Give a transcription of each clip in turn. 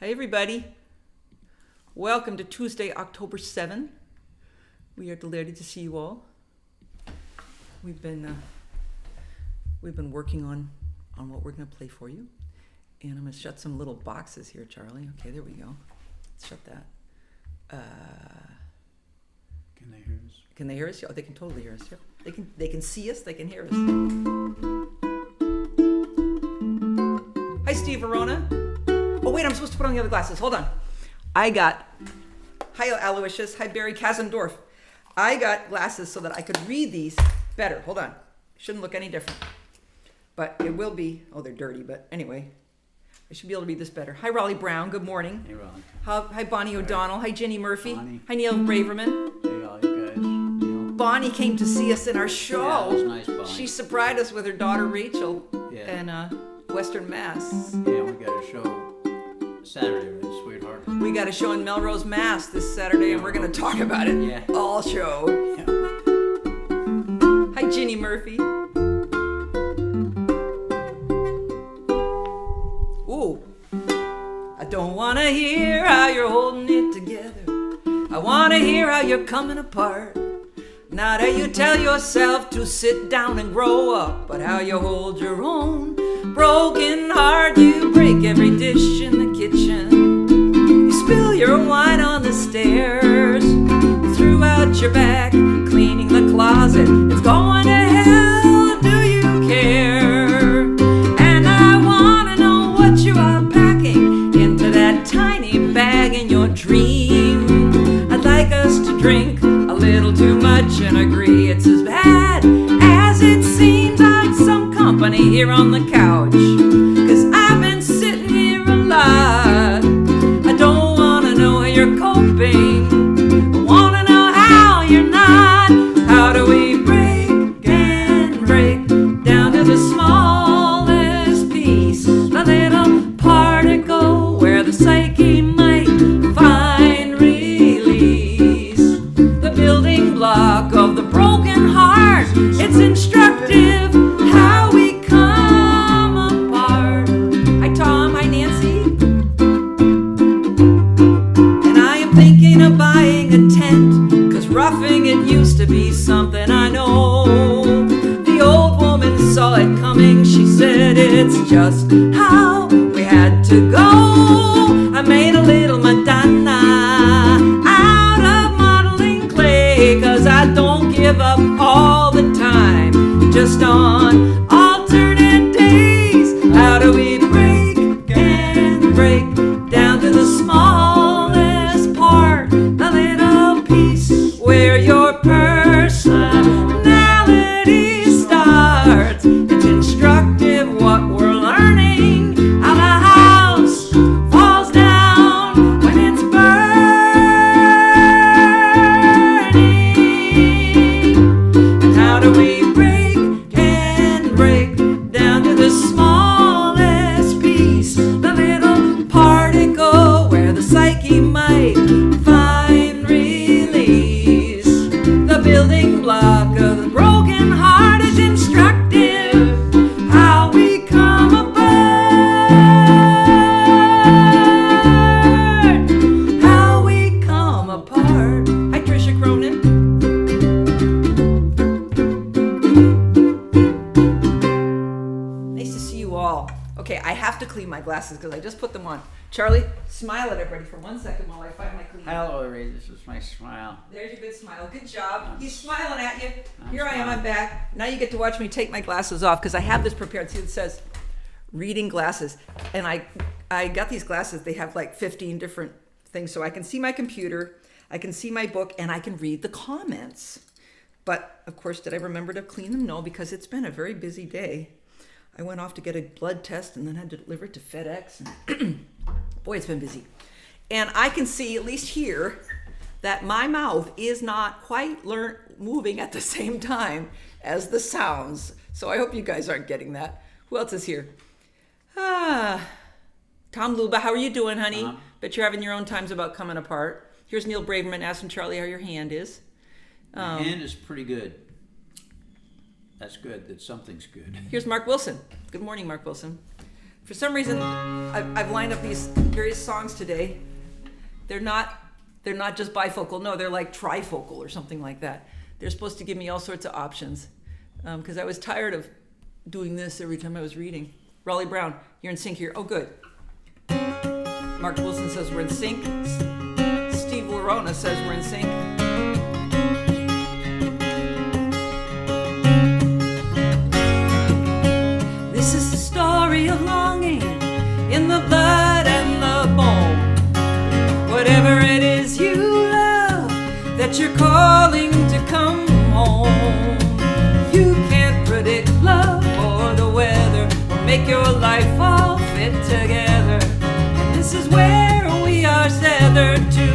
Hi, everybody. Welcome to Tuesday, October 7. We are delighted to see you all. We've been working on what we're going to play for you. And I'm going to shut some little boxes here, Charlie. Okay, there we go. Let's shut that. Can they hear us? Can they hear us? Oh, they can totally hear us. Yep. They can see us. They can hear us. Hi, Steve Verona. Oh, wait, I'm supposed to put on the other glasses. Hold on. Hi, Aloysius. Hi, Barry Kasendorf. I got glasses so that I could read these better. Hold on. Shouldn't look any different. But it will be. Oh, they're dirty, but anyway. I should be able to read this better. Hi, Raleigh Brown. Good morning. Hey, Raleigh. Hi, Bonnie O'Donnell. Hi, Ginny Murphy. Bonnie. Hi, Neil Braverman. Hey, all you guys. Neil. Bonnie came to see us in our show. Yeah, it was nice, Bonnie. She surprised us with her daughter Rachel Yeah. in Western Mass. Yeah, we got a show Saturday, right, sweetheart? We got a show in Melrose, Mass this Saturday, and we're going to talk about it Yeah. all show. Yeah. Hi, Ginny Murphy. Ooh. I don't want to hear how you're holding it together. I want to hear how you're coming apart. Not how you tell yourself to sit down and grow up, but how you hold your own broken heart. You break every dish in the kitchen. You spill your wine on the stairs. You threw out your back, cleaning the closet. It's going to hell, do you care? And I want to know what you are packing into that tiny bag in your dream. I'd like us to drink a little too much and agree it's as bad as it seems. I'd some company here on the couch, 'cause I've been sitting here a lot. I don't want to know how you're coping. I want to know how you're not. How do we break and break down to the smallest piece, the little particle where the psyche might find release, the building block of the broken heart. It's instructive how we come apart. Hi, Tom. Hi, Nancy. And I am thinking of buying a tent, 'cause roughing it used to be something I know. The old woman saw it coming. She said it's just how we had to go. I made a little Madonna out of modeling clay, 'cause I don't give up all the time, just on alternate days. How do we break and break down to the smallest part, the little piece where your personality starts? It's instructive what we're learning, how the house falls down when it's burning. And how do we break and break down to the smallest piece, the little particle where the psyche might find release, the building block of the broken heart is instructive how we come apart, how we come apart. Hi, Tricia Cronin. Nice to see you all. Okay, I have to clean my glasses because I just put them on. Charlie, smile at everybody for 1 second while I find my cleaner. Hello, Ray. This is my smile. There's your good smile. Good job. I'm He's smiling at you. I'm Here I am. smiling. I'm back. Now you get to watch me take my glasses off because I have this prepared. See, it says reading glasses. And I got these glasses. They have like 15 different things. So I can see my computer, I can see my book, and I can read the comments. But, of course, did I remember to clean them? No, because it's been a very busy day. I went off to get a blood test and then had to deliver it to FedEx. And boy, it's been busy. And I can see, at least here, that my mouth is not quite moving at the same time as the sounds. So I hope you guys aren't getting that. Who else is here? Tom Luba, how are you doing, honey? Bet you're having your own times about coming apart. Here's Neil Braverman asking Charlie how your hand is. My hand is pretty good. That's good that something's good. Here's Mark Wilson. Good morning, Mark Wilson. For some reason, I've lined up these various songs today. They're not just bifocal. No, they're like trifocal or something like that. They're supposed to give me all sorts of options because I was tired of doing this every time I was reading. Raleigh Brown, you're in sync here. Oh, good. Mark Wilson says we're in sync. Steve Lorona says we're in sync. This is the story of longing in the blood and the bone. Whatever it is you love that you're calling to come home. You can't predict love or the weather or make your life all fit together. And this is where we are tethered to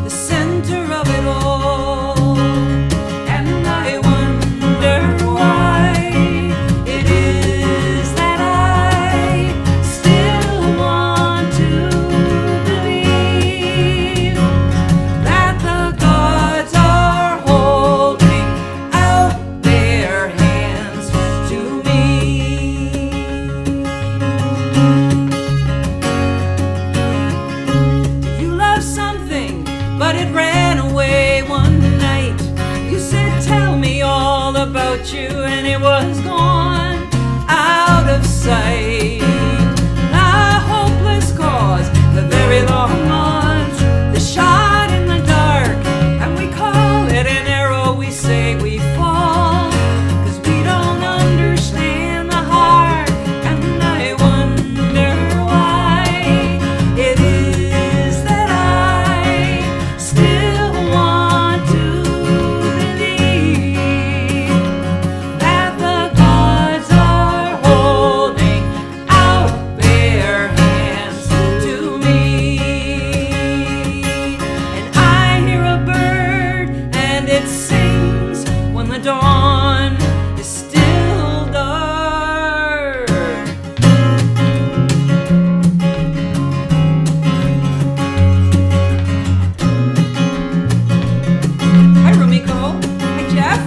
the center of it all. And I wonder why it is that I still want to believe that the gods are holding out their hands to me. You love something, but it ran away one night. You said, tell me all about you, and it was gone out of sight. A hopeless cause, the very long launch, the shot in the dark, and we call it an arrow. We say we fall, 'cause we don't understand the heart. And I wonder why it is that I still want to believe that the gods are holding out their hands to me. And I hear a bird and it sings when the dawn is still dark. Hi, Rumiko. Hi, Jeff.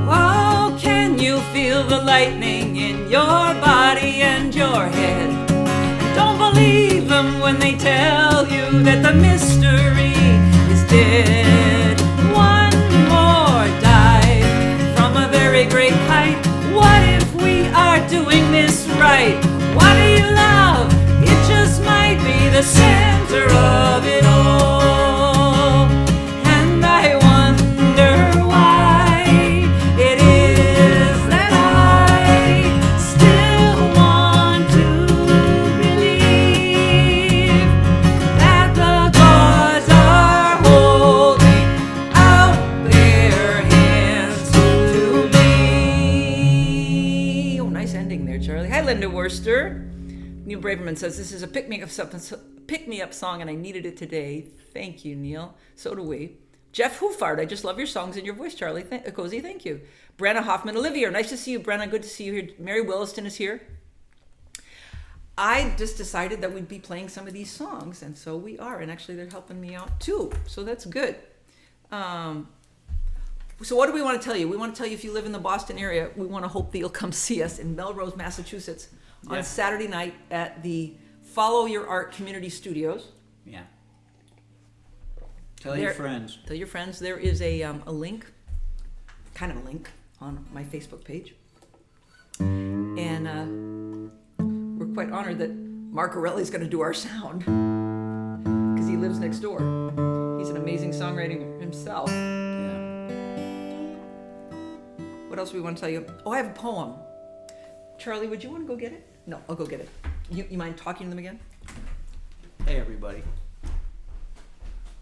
Oh, can you feel the lightning in your body and your head? Don't believe them when they tell you that the mystery is dead. One more dive from a very great height. What if we are doing this right? What do you love? It just might be the center of it all. And I wonder why it is that I still want to believe that the gods are holding out their hands to me. Oh, nice ending there, Charlie. Hi, Linda Worcester. Neil Braverman says, this is a pick-me-up song, and I needed it today. Thank you, Neil. So do we. Jeff Hoofard, I just love your songs and your voice, Charlie. Cozy, thank you. Brenna Hoffman, Olivia, nice to see you, Brenna. Good to see you here. Mary Williston is here. I just decided that we'd be playing some of these songs, and so we are. And actually, they're helping me out, too. So that's good. So what do we want to tell you? We want to tell you if you live in the Boston area, we want to hope that you'll come see us in Melrose, Massachusetts on Yeah. Saturday night at the Follow Your Art Community Studios. Yeah. Tell your There- friends. Tell your friends. There is a link, kind of a link, on my Facebook page. And we're quite honored that Mark Orelli's going to do our sound because he lives next door. He's an amazing songwriter himself. Yeah. What else do we want to tell you? Oh, I have a poem. Charlie, would you want to go get it? No, I'll go get it. You mind talking to them again? Hey, everybody.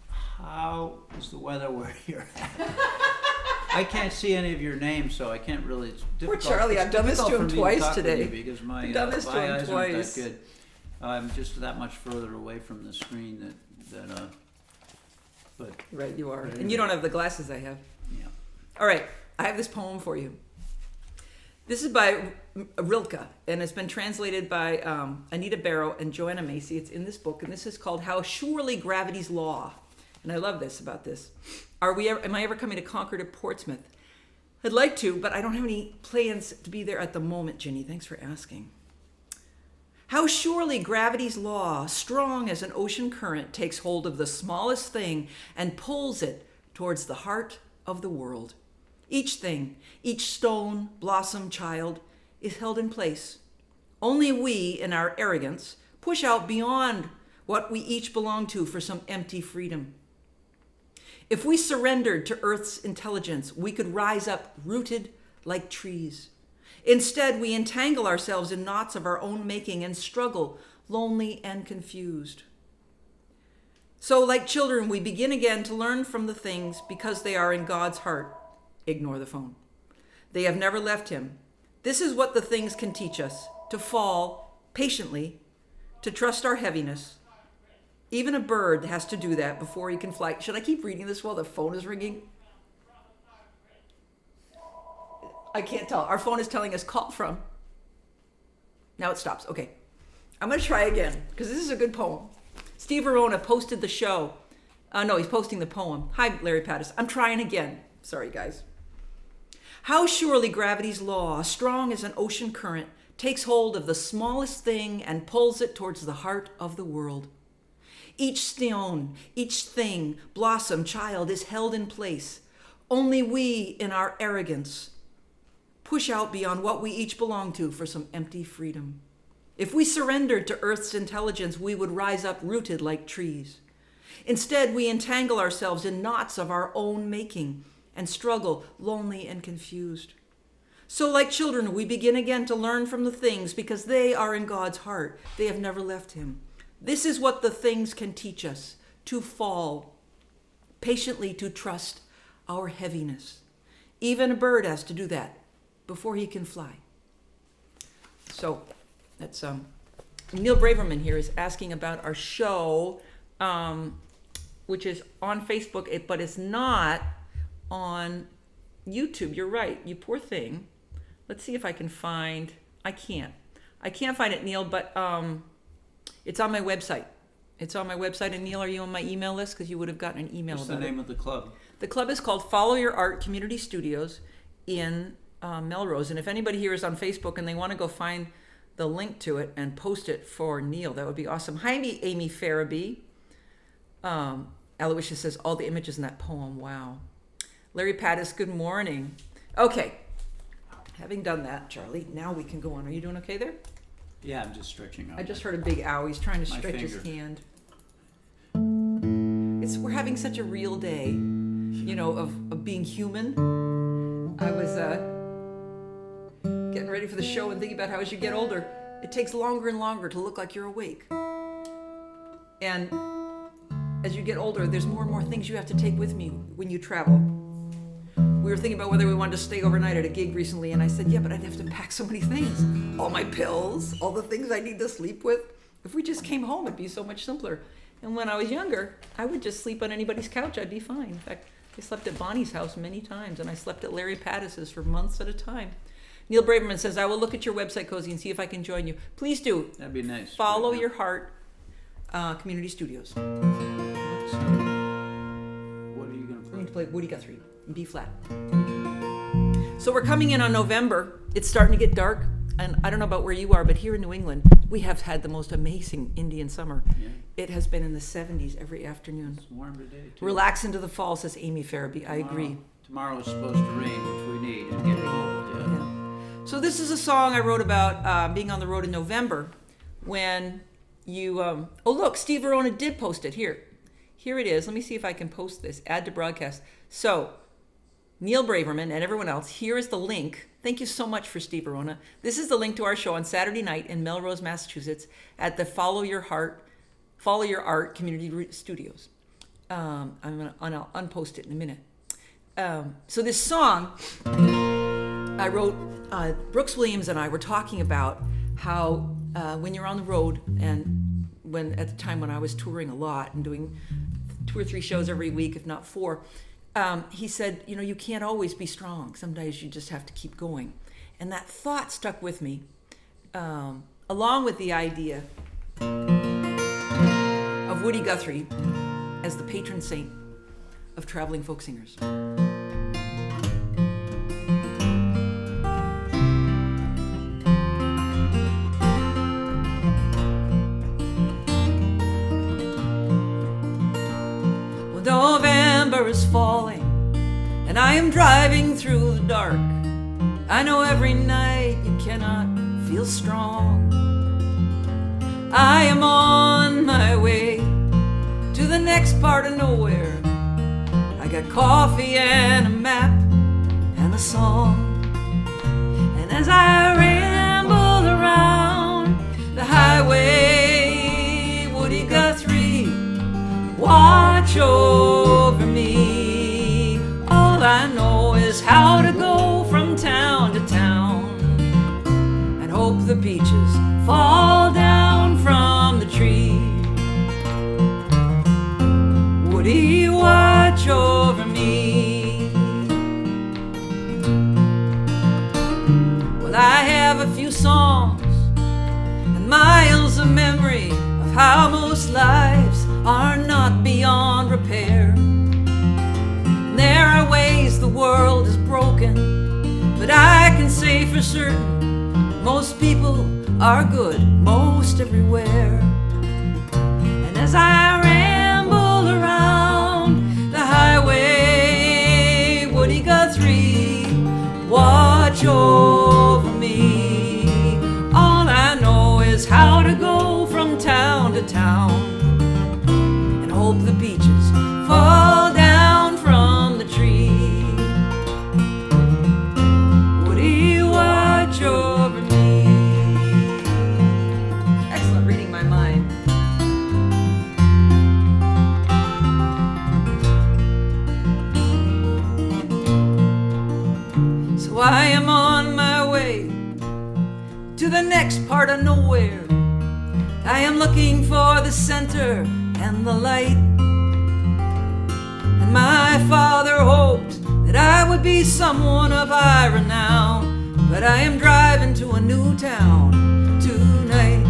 How is the weather where you're at? I can't see any of your names, so I can't really. It's Poor difficult. Charlie, I've done this difficult to him for me twice talk with today. you because my, I've done this my to him eyes twice. aren't that good. I'm just that much further away from the screen but Right, you are. But And you don't have the glasses I have. yeah. All right, I have this poem for you. This is by Rilke, and it's been translated by Anita Barrow and Joanna Macy. It's in this book, and this is called How Surely Gravity's Law. And I love this about this. Am I ever coming to Concord or Portsmouth? I'd like to, but I don't have any plans to be there at the moment, Ginny. Thanks for asking. How surely gravity's law, strong as an ocean current, takes hold of the smallest thing and pulls it towards the heart of the world. Each thing, each stone, blossom, child, is held in place. Only we, in our arrogance, push out beyond what we each belong to for some empty freedom. If we surrendered to Earth's intelligence, we could rise up rooted like trees. Instead, we entangle ourselves in knots of our own making and struggle, lonely and confused. So, like children, we begin again to learn from the things because they are in God's heart. Ignore the phone. They have never left him. This is what the things can teach us: to fall patiently, to trust our heaviness. Even a bird has to do that before he can fly. Should I keep reading this while the phone is ringing? I can't tell. Our phone is telling us call from. Now it stops. Okay. I'm going to try again because this is a good poem. Steve Verona posted the show. No, he's posting the poem. Hi, Larry Pattis. I'm trying again. Sorry, guys. How surely gravity's law, strong as an ocean current, takes hold of the smallest thing and pulls it towards the heart of the world. Each stone, each thing, blossom, child, is held in place. Only we, in our arrogance, push out beyond what we each belong to for some empty freedom. If we surrendered to Earth's intelligence, we would rise up rooted like trees. Instead, we entangle ourselves in knots of our own making and struggle, lonely and confused. So, like children, we begin again to learn from the things because they are in God's heart. They have never left him. This is what the things can teach us: to fall, patiently to trust our heaviness. Even a bird has to do that before he can fly. So that's Neil Braverman here is asking about our show, which is on Facebook, but it's not on YouTube. You're right, you poor thing. Let's see if I can find. I can't find it, Neil, but it's on my website. It's on my website. And Neil, are you on my email list? Because you would have gotten an email What's about the name of the club? The club is called Follow Your Art Community Studios in Melrose. And if anybody here is on Facebook and they want to go find the link to it and post it for Neil, that would be awesome. Hi, Amy Farabee. Aloysius says, all the images in that poem. Wow. Larry Pattis, good morning. Okay. Having done that, Charlie, now we can go on. Are you doing okay there? Yeah, I'm just stretching out. I just heard a big ow. He's trying to My stretch his finger. hand. We're having such a real day, of being human. I was getting ready for the show and thinking about how as you get older, it takes longer and longer to look like you're awake. And as you get older, there's more and more things you have to take with me when you travel. We were thinking about whether we wanted to stay overnight at a gig recently, and I said, yeah, but I'd have to pack so many things. All my pills, all the things I need to sleep with. If we just came home, it'd be so much simpler. And when I was younger, I would just sleep on anybody's couch. I'd be fine. In fact, I slept at Bonnie's house many times, and I slept at Larry Pattis's for months at a time. Neil Braverman says, I will look at your website, Cozy, and see if I can join you. Please do. That'd be nice. Follow Your Heart Community Studios. What are you going We're going to to play Woody Guthrie in B flat. So we're coming in on November. It's starting to get dark, and I don't know about where you are, but here in New England, we have had the most amazing Indian summer. Yeah. It has been in the 70s every afternoon. It's warm today, too. Relax into the fall, says Amy Farabee. I agree. Tomorrow is supposed to rain, which we need, and get cold. Yeah. Yeah. So this is a song I wrote about being on the road in November when you... oh, look, Steve Verona did post it. Here it is. Let me see if I can post this. Add to broadcast. So... Neil Braverman and everyone else, here is the link. Thank you so much for Steve Verona. This is the link to our show on Saturday night in Melrose, Massachusetts at the Follow Your Art Community Studios. I'll unpost it in a minute. So this song I wrote, Brooks Williams and I were talking about how when you're on the road, and at the time when I was touring a lot and doing 2 or 3 shows every week, if not 4, he said, you can't always be strong. Sometimes you just have to keep going. And that thought stuck with me, along with the idea of Woody Guthrie as the patron saint of traveling folk singers. falling, and I am driving through the dark. I know every night you cannot feel strong. I am on my way to the next part of nowhere. I got coffee and a map and a song. And as I ramble around the highway, Woody Guthrie, watch over me. All I know is how to go from town to town and hope the peaches fall down from the tree. Woody, watch over me. Well, I have a few songs and miles of memory of how most lives are not beyond repair. And there are ways the world is broken, but I can say for certain most people are good most everywhere. And as I ramble around the highway, Woody Guthrie, watch over me. All I know is how to go from town to town and hope the peaches fall down from the tree. Woody, watch over me. Excellent reading my mind. So I am on my way to the next part of nowhere. I am looking for the center and the light. And my father hoped that I would be someone of high renown, but I am driving to a new town tonight.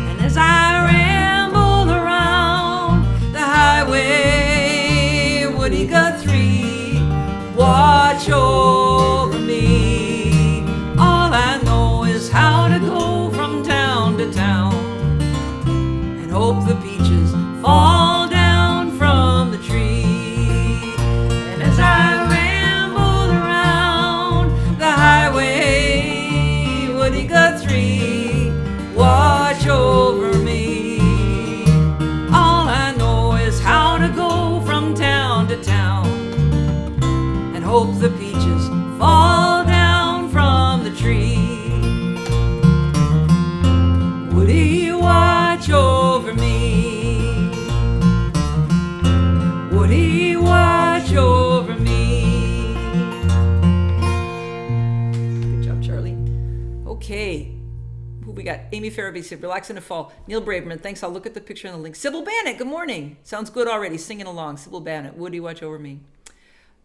And as I ramble around the highway, Woody Guthrie, watch over me. All I know is how to go from town to town and hope the peaches fall down from the tree. And as I ramble around the highway, Woody Guthrie, watch over me. All I know is how to go from town to town and hope the peaches fall down from the tree. Woody, watch over me. Woody, watch over me. Good job, Charlie. Okay. Who we got? Amy Farabee said, relax in the fall. Neil Braverman, thanks. I'll look at the picture and the link. Sybil Bannet, good morning. Sounds good already. Singing along. Sybil Bannet, Woody, watch over me.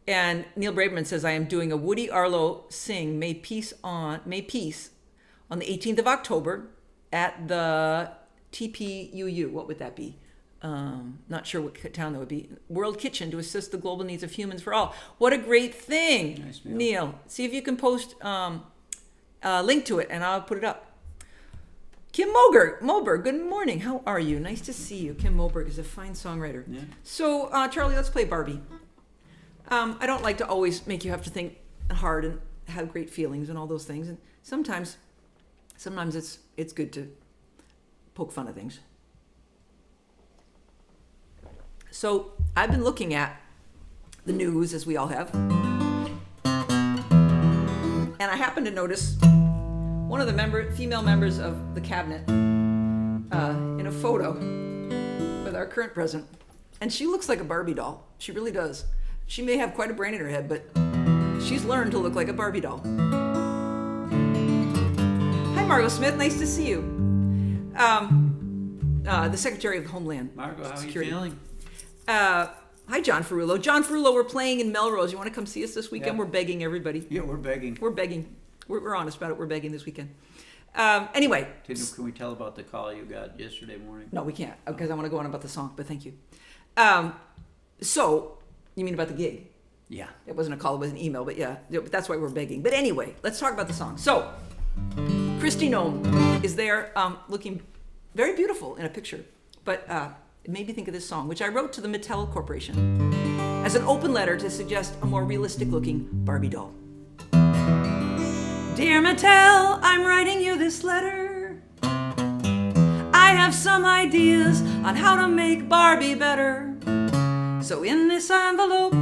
And Neil Braverman says, I am doing a Woody Arlo sing May Peace on the 18th of October at the TPUU. What would that be? Not sure what town that would be. World Kitchen to assist the global needs of humans for all. What a great thing, Nice, Neil. See if you can post a link to it and I'll put it up. Kim Moberg, good morning. How are you? Nice to see you. Kim Moberg is a fine songwriter. Yeah. So, Charlie, let's play Barbie. I don't like to always make you have to think hard and have great feelings and all those things. And sometimes it's good to poke fun at things. So I've been looking at the news, as we all have, and I happened to notice one of the female members of the cabinet in a photo with our current president, and she looks like a Barbie doll. She really does. She may have quite a brain in her head, but she's learned to look like a Barbie doll. Hi, Margot Smith. Nice to see you. The Secretary of Homeland Margot, how Security. are you feeling? Hi, John Ferrullo. John Ferrullo, we're playing in Melrose. You want to come see us this weekend? Yeah. We're begging everybody. Yeah, we're begging. We're begging. We're honest about it. We're begging this weekend. Anyway. Can we tell about the call you got yesterday morning? No, we can't, because I want to go on about the song, but thank you. So, you mean about the gig? Yeah. It wasn't a call, it was an email, but yeah, that's why we're begging. But anyway, let's talk about the song. So, Kristi Noem is there looking very beautiful in a picture, but it made me think of this song, which I wrote to the Mattel Corporation. as an open letter to suggest a more realistic-looking Barbie doll. Dear Mattel, I'm writing you this letter. I have some ideas on how to make Barbie better. So in this envelope,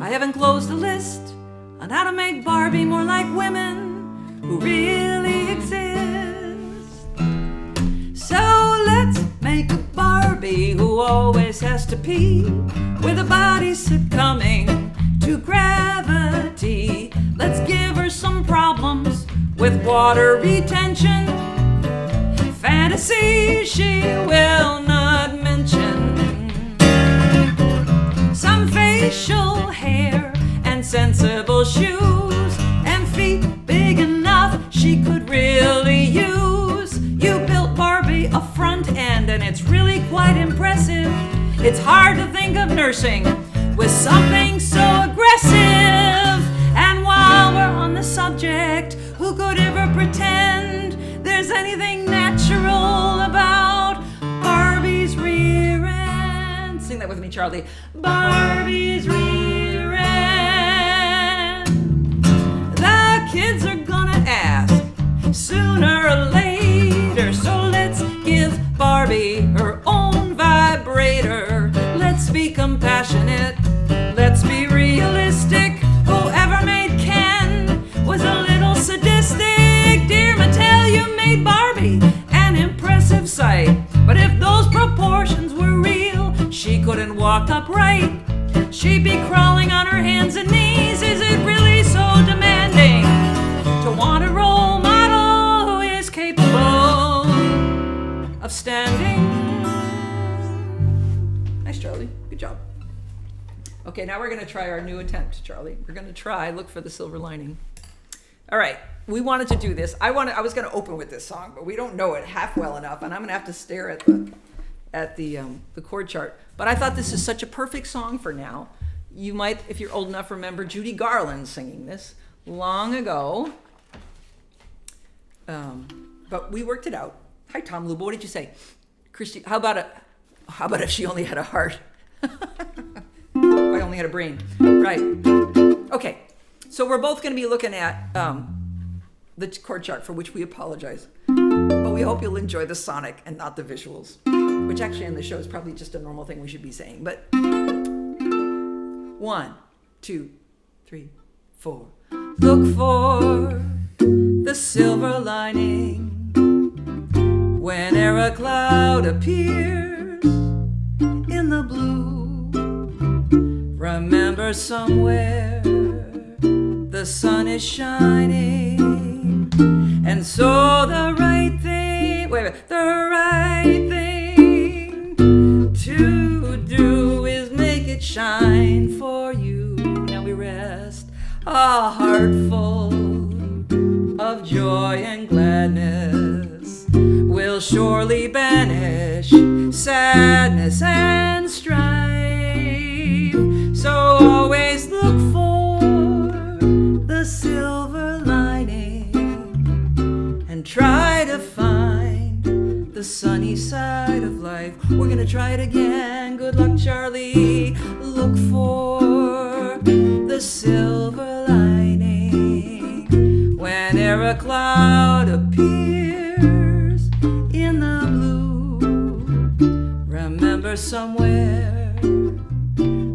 I have enclosed a list on how to make Barbie more like women who really exist. So let's make a Barbie who always has to pee, with a body succumbing to gravity. Let's give her some problems with water retention, fantasy she will not mention, some facial hair and sensible shoes, and feet big enough she could really use. You built Barbie a front end and it's really quite impressive. It's hard to think of nursing with something so aggressive. And while we're on the subject, who could ever pretend there's anything natural about Barbie's rear end? Sing that with me, Charlie. Barbie's rear end. The kids are gonna ask sooner or later, so let's give Barbie her own vibrator. Let's be compassionate, let's be realistic. Whoever made Ken was a little sadistic. Dear Mattel, you made Barbie an impressive sight, but if those proportions were real, she couldn't walk upright. She'd be crawling on her hands and knees. Is it really so demanding to want a role model who is capable of standing? Nice, Charlie. Good job. Okay, now we're going to try our new attempt, Charlie. We're going to try Look for the Silver Lining. All right, we wanted to do this. I was going to open with this song, but we don't know it half well enough, and I'm going to have to stare at the chord chart. But I thought this is such a perfect song for now. You might, if you're old enough, remember Judy Garland singing this long ago. But we worked it out. Hi, Tom Luba. What did you say, Christy? How about if she only had a heart? If I only had a brain. Right. Okay. So we're both going to be looking at the chord chart, for which we apologize. But we hope you'll enjoy the sonic and not the visuals, which actually on the show is probably just a normal thing we should be saying. But 1, 2, 3, 4. Look for the silver lining whene'er a cloud appears in the blue. Remember somewhere the sun is shining, and so the right thing to do is make it shine for you. Now we rest, a heart full of joy and gladness will surely banish sadness and strife. So always look for the silver lining and try to find the sunny side of life. We're gonna try it again. Good luck, Charlie. Look for the silver lining whene'er a cloud appears in the blue. Remember somewhere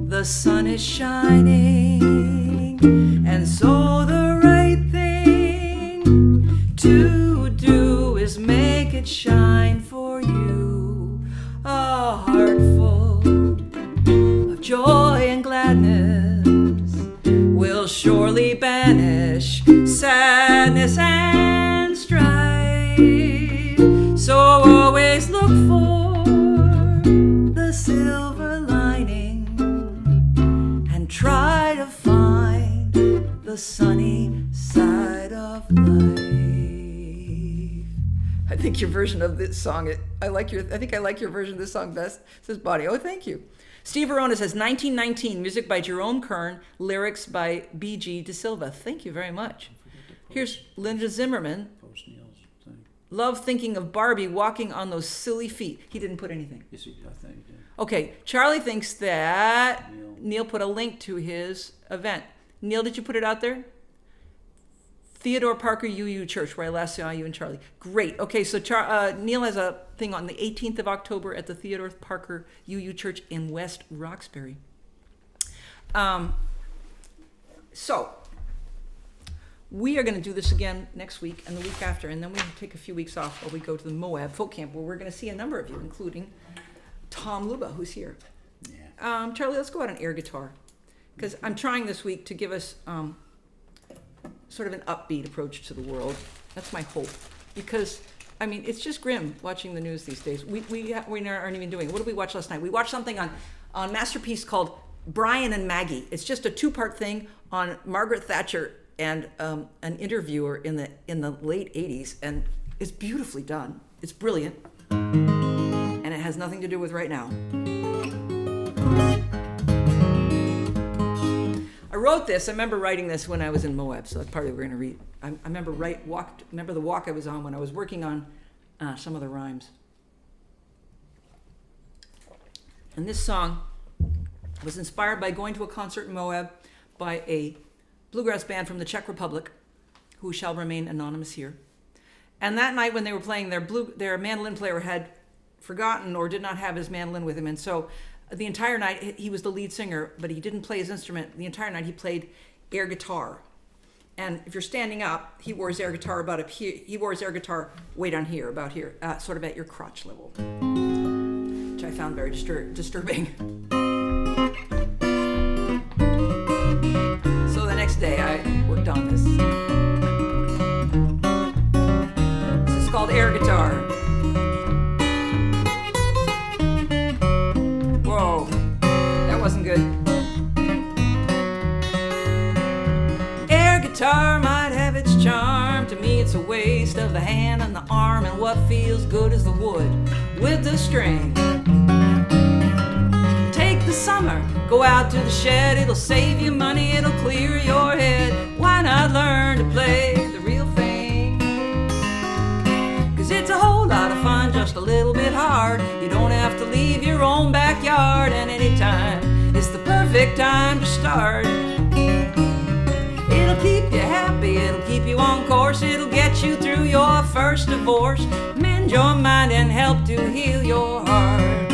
the sun is shining, and so the right thing to do is make it shine for you. A heart full of joy and gladness will surely banish sadness and strife. So always look for the silver lining and try to find the sunny side of life. I think your version of this song, I think I like your version of this song best, says Bonnie. Oh, thank you. Steve Verona says 1919, music by Jerome Kern, lyrics by B.G. De Silva. Thank you very much. Here's Linda Zimmerman. Love thinking of Barbie walking on those silly feet. He didn't put anything. Yes, I think he did. Okay, Charlie thinks that Neil put a link to his event. Neil, did you put it out there? Theodore Parker UU Church, where I last saw you and Charlie. Great. Okay, so Neil has a thing on the 18th of October at the Theodore Parker UU Church in West Roxbury. So we are going to do this again next week and the week after, and then we take a few weeks off while we go to the Moab Folk Camp, where we're going to see a number of you, including Tom Luba, who's here. Yeah. Charlie, let's go out on air guitar, because I'm trying this week to give us sort of an upbeat approach to the world. That's my hope, because I mean it's just grim watching the news these days. We aren't even doing it. What did we watch last night? We watched something on Masterpiece called Brian and Maggie. It's just a 2-part thing on Margaret Thatcher and an interviewer in the late 80s, and it's beautifully done. It's brilliant, and it has nothing to do with right now. I wrote this. I remember writing this when I was in Moab, so that's part of what we're going to read. I remember the walk I was on when I was working on some of the rhymes. And this song was inspired by going to a concert in Moab by a bluegrass band from the Czech Republic, who shall remain anonymous here. And that night when they were playing, their mandolin player had forgotten or did not have his mandolin with him, and so the entire night, he was the lead singer, but he didn't play his instrument. The entire night, he played air guitar. And if you're standing up, he wore his air guitar about up here. He wore his air guitar way down here, about here, sort of at your crotch level, which I found very disturbing. So the next day, I worked on this. This is called air guitar. Whoa, that wasn't good. Air guitar might have its charm. To me, it's a waste of the hand and the arm, and what feels good is the wood with the string. Take the summer, go out to the shed. It'll save you money, it'll clear your head. Why not learn to play the real thing? 'Cause it's a whole lot of fun, just a little bit hard. You don't have to leave your own backyard, and anytime it's the perfect time to start. It'll keep you happy, it'll keep you on course, it'll get you through your first divorce, mend your mind and help to heal your heart.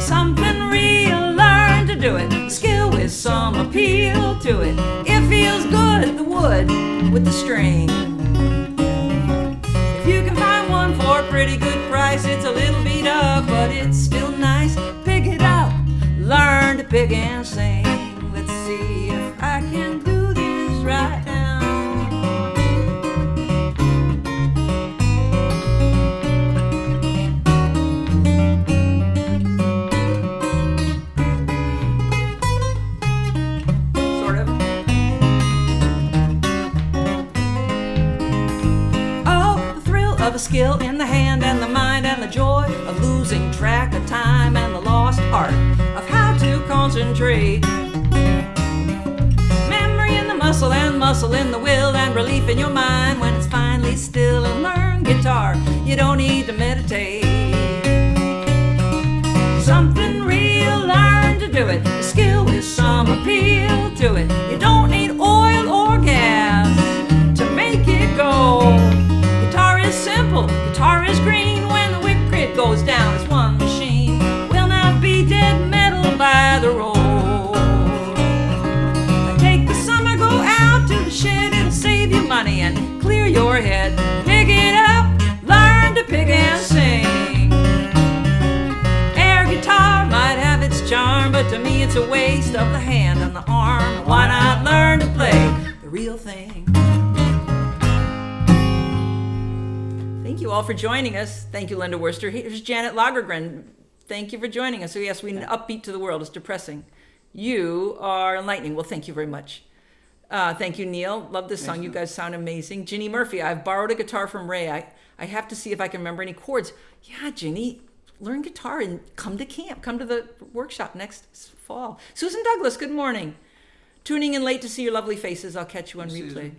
Something real, learn to do it, a skill with some appeal to it. It feels good, the wood with the string. If you can find one for a pretty good price, it's a little beat up, but it's still nice. Pick it up, learn to pick and sing. Let's see if I can do this right now. Sort of. Oh, the thrill of a skill in the hand and the mind, and the joy of losing track of time, and the lost art of how to concentrate. Memory in the muscle and muscle in the will, and relief in your mind when it's finally still. And learn guitar, you don't need to meditate. Something real, learn to do it, a skill with some appeal to it. You don't need oil or gas to make it go. Guitar is simple, guitar is green. When the wick grid goes down, it's one machine. Will not be dead metal by the road. Take the summer, go out to the shed. It'll save you money and clear your head. Pick it up, learn to pick and sing. Air guitar might have its charm, but to me it's a waste of the hand and the arm. Why not learn to play the real thing? Thank you all for joining us. Thank you, Linda Worcester. Here's Janet Lagergren. Thank you for joining us. So yes, we need an upbeat to the world. It's depressing. You are enlightening. Well, thank you very much. Thank you, Neil. Love this song. You guys sound amazing. Ginny Murphy, I've borrowed a guitar from Ray. I have to see if I can remember any chords. Yeah, Ginny, learn guitar and come to camp. Come to the workshop next fall. Susan Douglas, good morning. Tuning in late to see your lovely faces. I'll catch you on replay.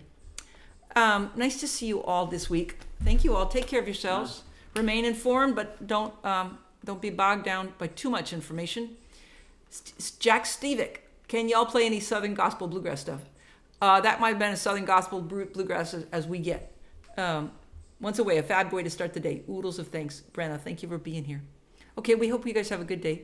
Nice to see you all this week. Thank you all. Take care of yourselves. Remain informed, but don't be bogged down by too much information. Jack Stevick, can y'all play any Southern Gospel Bluegrass stuff? That might have been as Southern Gospel Bluegrass as we get. Once away, a fab way to start the day. Oodles of thanks. Brenna, thank you for being here. Okay, we hope you guys have a good day.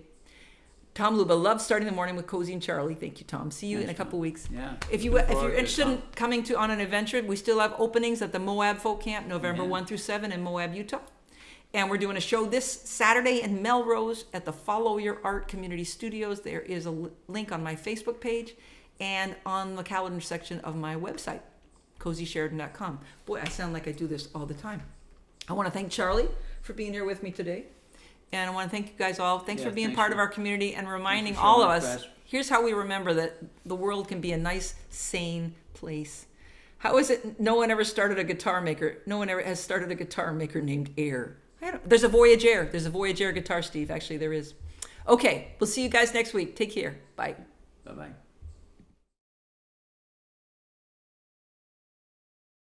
Tom Luba, love starting the morning with Cozy and Charlie. Thank you, Tom. See you in a couple weeks. Yeah. If you're interested in coming on an adventure, we still have openings at the Moab Folk Camp, November 1 through 7 in Moab, Utah. And we're doing a show this Saturday in Melrose at the Follow Your Art Community Studios. There is a link on my Facebook page and on the calendar section of my website, CozySheridan.com. Boy, I sound like I do this all the time. I want to thank Charlie for being here with me today. And I want to thank you guys all. Thanks for being part of our community and reminding all of us, here's how we remember that the world can be a nice, sane place. How is it no one ever started a guitar maker? No one ever has started a guitar maker named Air. There's a Voyage Air. There's a Voyage Air guitar, Steve. Actually, there is. Okay, we'll see you guys next week. Take care. Bye. Bye-bye.